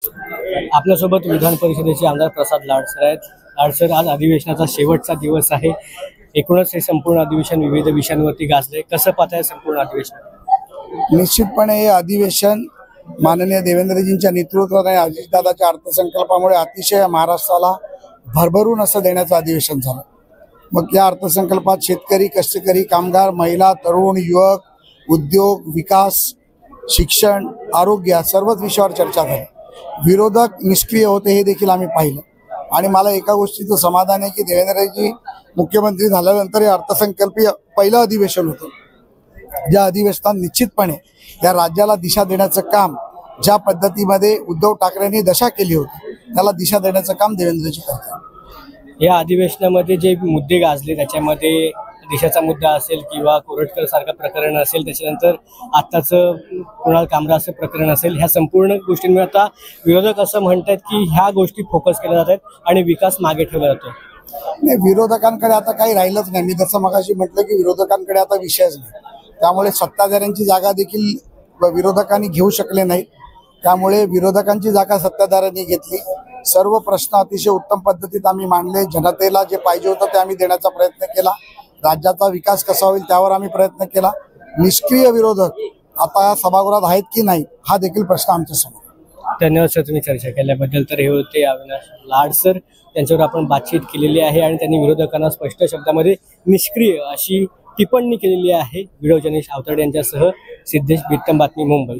आपल्यासोबत विधान परिषदेचे आमदार प्रसाद लाडसर आहेत। लाडसर, आज अधिवेशनाचा शेवटचा दिवस आहे। एकूणच हे संपूर्ण अधिवेशन विविध विषयांवरती गाजले। कसं पाहताय संपूर्ण अधिवेशन? निश्चितपणे हे अधिवेशन माननीय देवेंद्रजींच्या नेतृत्वाने अजितदादाच्या अर्थसंकल्पामुळे अतिशय महाराष्ट्राला भरभरून असं देण्याचं अधिवेशन झालं। मग या अर्थसंकल्पात शेतकरी, कष्टकरी, कामगार, महिला, तरुण, युवक, उद्योग, विकास, शिक्षण, आरोग्य सर्वच विषयावर चर्चा झाली। विरोधक निष्क्रिय होते हे देखील आम्ही पाहिलं आणि मला एका गोष्टीचं समाधान आहे की देवेंद्रजी मुख्यमंत्री झाल्यानंतर हे अर्थसंकल्पीय पहिलं अधिवेशन होतं। ज्या अधिवेशनात निश्चितपणे या राज्याला दिशा देण्याचं काम, ज्या पद्धतीमध्ये उद्धव ठाकरेंनी दशा केली होती त्याला दिशा देण्याचं काम देवेंद्रजी करतात। या अधिवेशनामध्ये जे मुद्दे गाजले त्याच्यामध्ये देशाचा मुद्दा असेल किंवा कोरटकर सारखं प्रकरण असेल, त्याच्यानंतर आत्ताचं कुणाल कामराचं प्रकरण असेल, ह्या संपूर्ण गोष्टींमुळे आता विरोधक असं म्हणतात की ह्या गोष्टी फोकस केल्या जात आहेत आणि विकास मागे ठेवला जातो। नाही, विरोधकांकडे आता काही राहिलंच नाही। मी जसं मगाशी म्हटलं की विरोधकांकडे आता विषयच नाही, त्यामुळे सत्ताधाऱ्यांची जागा देखील विरोधकांनी घेऊ शकले नाही। त्यामुळे विरोधकांची जागा सत्ताधाऱ्यांनी घेतली। सर्व प्रश्न अतिशय उत्तम पद्धतीत आम्ही मांडले। जनतेला जे पाहिजे होतं ते आम्ही देण्याचा प्रयत्न केला। राज्याचा विकास कसा होईल त्यावर आम्ही प्रयत्न केला। निष्क्रिय विरोधक आता सभागृहात आहेत की नाही हा देखील प्रश्न आमच्या समोर। धन्यवाद सर, तुम्ही चर्चा केल्याबद्दल। तर हे होते अविनाश लाडसर, त्यांच्यावर आपण बातचीत केलेली आहे आणि त्यांनी विरोधकांना स्पष्ट शब्दामध्ये निष्क्रिय अशी टिप्पणी केलेली आहे। व्हिडिओ जर्नलिस्ट आवताडे यांच्यासह सिद्धेश बित्तम, बातमी मुंबई।